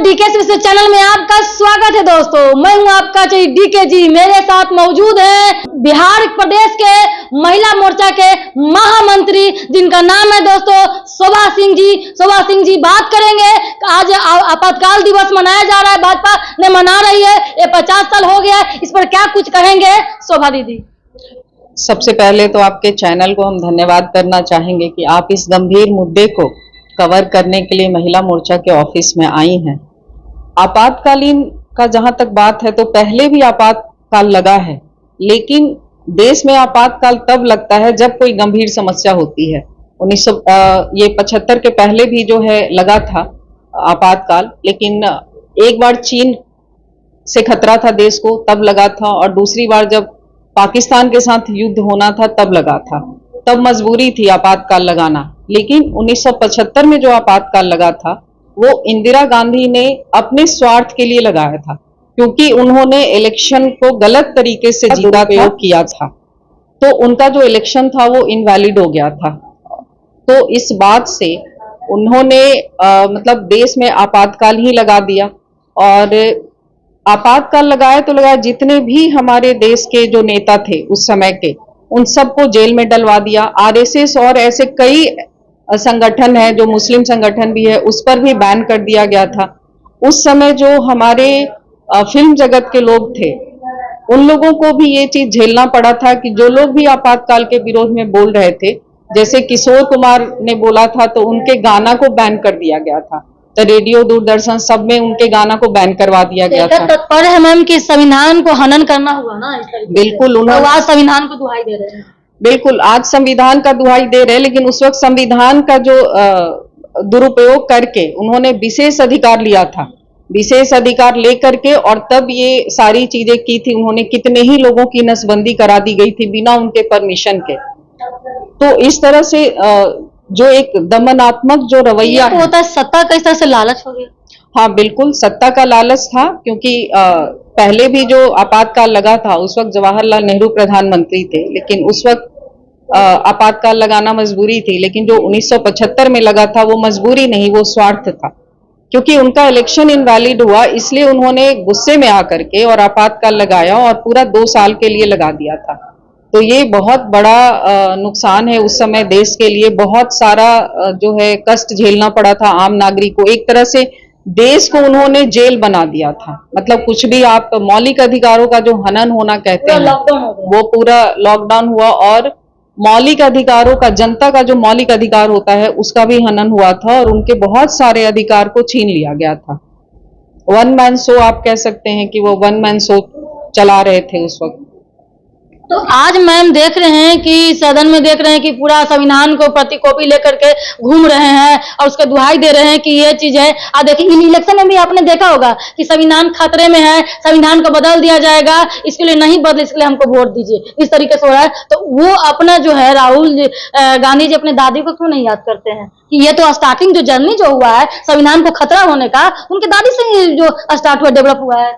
DK channel में आपका स्वागत है दोस्तों। मैं हूं आपका डीके जी। मेरे साथ मौजूद है बिहार प्रदेश के महिला मोर्चा के महामंत्री, जिनका नाम है दोस्तों शोभा सिंह जी। शोभा सिंह जी बात करेंगे। आज आपातकाल दिवस मनाया जा रहा है, भाजपा ने मना रही है, ये 50 साल हो गया है, इस पर क्या कुछ कहेंगे शोभा दीदी? सबसे पहले तो आपके चैनल को हम धन्यवाद करना चाहेंगे कि आप इस गंभीर मुद्दे को कवर करने के लिए महिला मोर्चा के ऑफिस में आई हैं। आपातकालीन का जहां तक बात है तो पहले भी आपातकाल लगा है, लेकिन देश में आपातकाल तब लगता है जब कोई गंभीर समस्या होती है। 1975 के पहले भी जो है लगा था आपातकाल, लेकिन एक बार चीन से खतरा था देश को तब लगा था, और दूसरी बार जब पाकिस्तान के साथ युद्ध होना था तब लगा था। तब मजबूरी थी आपातकाल लगाना। लेकिन 1975 में जो आपातकाल लगा था वो इंदिरा गांधी ने अपने स्वार्थ के लिए लगाया था, क्योंकि उन्होंने इलेक्शन को गलत तरीके से जीता किया था, तो उनका जो इलेक्शन था वो इनवैलिड हो गया था। तो इस बात से उन्होंने मतलब देश में आपातकाल ही लगा दिया, और आपातकाल लगाया तो लगाया, जितने भी हमारे देश के जो नेता थे उस समय के, उन सबको जेल में डलवा दिया। आरएसएस और ऐसे कई संगठन है, जो मुस्लिम संगठन भी है, उस पर भी बैन कर दिया गया था। उस समय जो हमारे फिल्म जगत के लोग थे, उन लोगों को भी ये चीज झेलना पड़ा था कि जो लोग भी आपातकाल के विरोध में बोल रहे थे, जैसे किशोर कुमार ने बोला था तो उनके गाना को बैन कर दिया गया था। तो रेडियो, दूरदर्शन सब में उनके गाना को बैन करवा दिया गया था। तत्पर है मैम कि संविधान को हनन करना हुआ ना, इस तरीके से। बिल्कुल, उन्होंने आज संविधान को दुहाई दे रहे हैं। बिल्कुल, आज संविधान का दुहाई दे रहे हैं, लेकिन उस वक्त संविधान का जो दुरुपयोग करके उन्होंने विशेष अधिकार लिया था, विशेष अधिकार लेकर के, और तब ये सारी चीजें की थी। उन्होंने कितने ही लोगों की नसबंदी करा दी गई थी बिना उनके परमिशन के। तो इस तरह से जो एक दमनात्मक जो रवैया है, होता है सत्ता का, इस तरह से लालच हो गया। हाँ बिल्कुल, सत्ता का लालच था, क्योंकि पहले भी जो आपातकाल लगा था उस वक्त जवाहरलाल नेहरू प्रधानमंत्री थे, लेकिन उस वक्त आपातकाल लगाना मजबूरी थी। लेकिन जो 1975 में लगा था वो मजबूरी नहीं, वो स्वार्थ था, क्योंकि उनका इलेक्शन इनवैलिड हुआ, इसलिए उन्होंने गुस्से में आकर के और आपातकाल लगाया, और पूरा 2 साल के लिए लगा दिया था। तो ये बहुत बड़ा नुकसान है। उस समय देश के लिए बहुत सारा जो है कष्ट झेलना पड़ा था आम नागरिक को। एक तरह से देश को उन्होंने जेल बना दिया था। मतलब कुछ भी आप मौलिक अधिकारों का जो हनन होना कहते हैं, वो पूरा लॉकडाउन हुआ, और मौलिक अधिकारों का, जनता का जो मौलिक अधिकार होता है उसका भी हनन हुआ था, और उनके बहुत सारे अधिकार को छीन लिया गया था। वन मैन शो आप कह सकते हैं कि वो वन मैन शो चला रहे थे उस वक्त। तो आज मैम देख रहे हैं कि सदन में देख रहे हैं कि पूरा संविधान को प्रतिकॉपी लेकर के घूम रहे हैं और उसका दुहाई दे रहे हैं कि ये चीज है। आप देखिए, इन इलेक्शन में भी आपने देखा होगा कि संविधान खतरे में है, संविधान को बदल दिया जाएगा, इसके लिए नहीं बदले, इसके लिए हमको वोट दीजिए, इस तरीके से हो रहा है। तो वो अपना जो है राहुल गांधी जी अपने दादी को क्यों नहीं याद करते हैं कि ये तो स्टार्टिंग जो जर्नी जो हुआ है संविधान को खतरा होने का, उनके दादी से जो स्टार्ट हुआ, डेवलप हुआ है।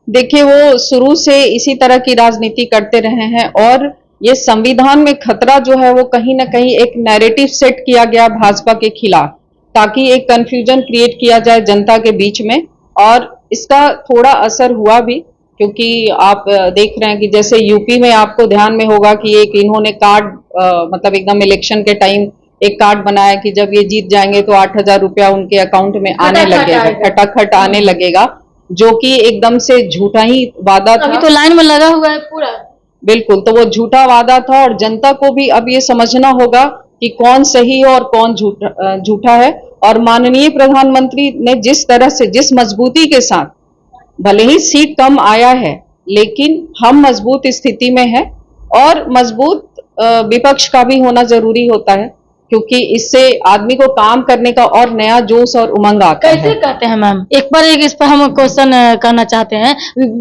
देखिए, वो शुरू से इसी तरह की राजनीति करते रहे हैं, और ये संविधान में खतरा जो है वो कहीं ना कहीं एक नैरेटिव सेट किया गया भाजपा के खिलाफ, ताकि एक कंफ्यूजन क्रिएट किया जाए जनता के बीच में। और इसका थोड़ा असर हुआ भी, क्योंकि आप देख रहे हैं कि जैसे यूपी में आपको ध्यान में होगा कि एक इन्होंने कार्ड मतलब एकदम इलेक्शन के टाइम एक कार्ड बनाया कि जब ये जीत जाएंगे तो 8,000 रुपया उनके अकाउंट में आने लगेगा, खटाखट आने लगेगा, जो कि एकदम से झूठा ही वादा था। अभी तो लाइन में लगा हुआ है पूरा। बिल्कुल, तो वो झूठा वादा था, और जनता को भी अब ये समझना होगा कि कौन सही है और कौन झूठा है। और माननीय प्रधानमंत्री ने जिस तरह से, जिस मजबूती के साथ, भले ही सीट कम आया है लेकिन हम मजबूत स्थिति में है, और मजबूत विपक्ष का भी होना जरूरी होता है, क्योंकि इससे आदमी को काम करने का और नया जोश और उमंग आता है। कैसे कहते हैं मैम? एक पर एक इस पर हम क्वेश्चन करना चाहते हैं।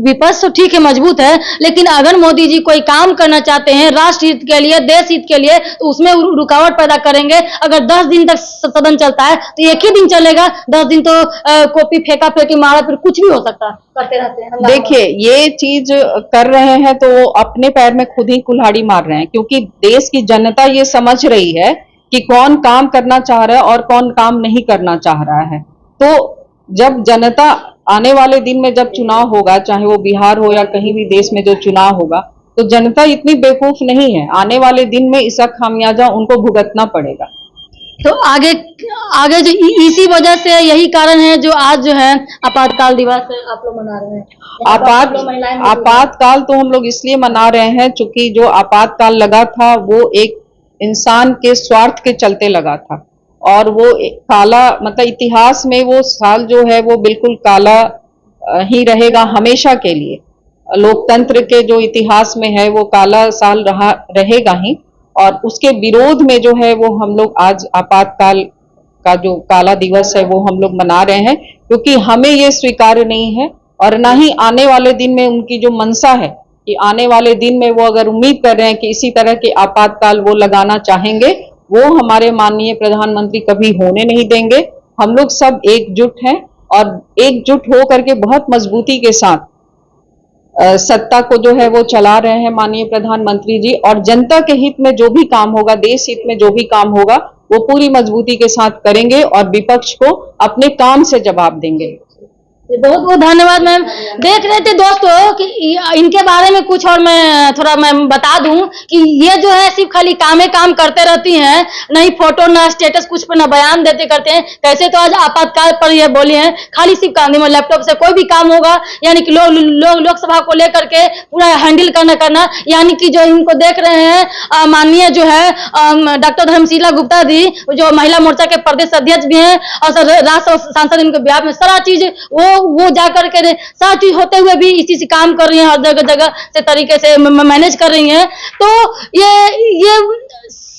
विपक्ष तो ठीक है, मजबूत है, लेकिन अगर मोदी जी कोई काम करना चाहते हैं राष्ट्र हित के लिए, देश हित के लिए, तो उसमें रुकावट पैदा करेंगे। अगर 10 दिन तक सदन चलता है तो एक ही दिन चलेगा, 10 दिन तो कॉपी फेंका फेंकी मारा, फिर कुछ भी हो सकता है, करते रहते हैं। देखिए, ये चीज कर रहे हैं तो वो अपने पैर में खुद ही कुल्हाड़ी मार रहे हैं, क्योंकि देश की जनता ये समझ रही है कि कौन काम करना चाह रहा है और कौन काम नहीं करना चाह रहा है। तो जब जनता आने वाले दिन में जब चुनाव होगा, चाहे वो बिहार हो या कहीं भी देश में जो चुनाव होगा, तो जनता इतनी बेवकूफ नहीं है। आने वाले दिन में इसका खामियाजा उनको भुगतना पड़ेगा। तो आगे आगे जो इसी वजह से यही कारण है जो आज जो है आपातकाल दिवस आप लोग मना रहे हैं। आपातकाल तो हम लोग इसलिए मना रहे हैं चूंकि जो आपातकाल लगा था वो एक इंसान के स्वार्थ के चलते लगा था, और वो काला मतलब इतिहास में वो साल जो है वो बिल्कुल काला ही रहेगा हमेशा के लिए। लोकतंत्र के जो इतिहास में है वो काला साल रहेगा ही, और उसके विरोध में जो है वो हम लोग आज आपातकाल का जो काला दिवस है वो हम लोग मना रहे हैं, क्योंकि हमें ये स्वीकार्य नहीं है। और ना ही आने वाले दिन में उनकी जो मंशा है कि आने वाले दिन में वो अगर उम्मीद कर रहे हैं कि इसी तरह के आपातकाल वो लगाना चाहेंगे, वो हमारे माननीय प्रधानमंत्री कभी होने नहीं देंगे। हम लोग सब एकजुट हैं और एकजुट हो करके बहुत मजबूती के साथ सत्ता को जो है वो चला रहे हैं माननीय प्रधानमंत्री जी, और जनता के हित में जो भी काम होगा, देश हित में जो भी काम होगा, वो पूरी मजबूती के साथ करेंगे और विपक्ष को अपने काम से जवाब देंगे। बहुत बहुत धन्यवाद मैम। देख रहे थे दोस्तों कि इनके बारे में कुछ और मैं बता दूं कि ये जो है सिर्फ खाली काम करते रहती हैं, नहीं फोटो ना स्टेटस कुछ पर ना बयान देते करते हैं। कैसे तो आज आपातकाल पर ये बोली हैं, खाली सिर्फ काम में लैपटॉप से कोई भी काम होगा, यानी कि लोकसभा को लेकर के पूरा हैंडल करना, यानी कि जो इनको देख रहे हैं माननीय जो है डॉक्टर धर्मशीला गुप्ता जी, जो महिला मोर्चा के प्रदेश अध्यक्ष भी हैं और राज्यसभा सांसद, इनके बिहार में सारा चीज वो जाकर के सारा चीज होते हुए भी इसी से काम कर रही हैं, हर जगह से तरीके से मैनेज कर रही हैं। तो ये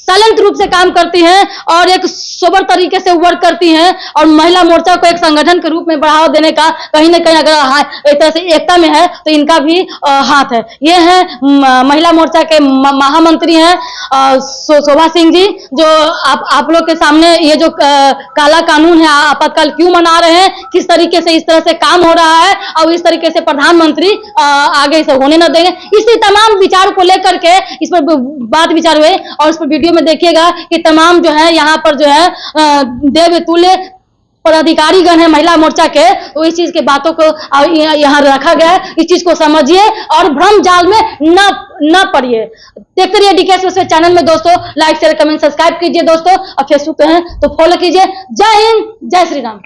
साइलेंट रूप से काम करती हैं और एक सोबर तरीके से वर्क करती हैं, और महिला मोर्चा को एक संगठन के रूप में बढ़ावा देने का कहीं ना कहीं अगर एक तरह से एकता में है तो इनका भी हाथ है। ये है महिला मोर्चा के महामंत्री हैं शोभा सिंह जी, जो आप लोग के सामने ये जो काला कानून है, आपातकाल क्यों मना रहे हैं, किस तरीके से इस तरह से काम हो रहा है और इस तरीके से प्रधानमंत्री आगे इसे होने न देंगे, इसी तमाम विचार को लेकर के इस पर बात विचार हुए। और इस पर वीडियो में देखिएगा कि तमाम जो है यहाँ पर जो है देवतुल्य पदाधिकारीगण है महिला मोर्चा के, तो इस चीज के बातों को यहाँ रखा गया है। इस चीज को समझिए और भ्रम जाल में न पड़िए। देखते रहिए डीके एक्सप्रेस चैनल में दोस्तों। लाइक शेयर कमेंट सब्सक्राइब कीजिए दोस्तों, और फेसबुक पे हैं तो फॉलो कीजिए। जय हिंद, जय श्री राम।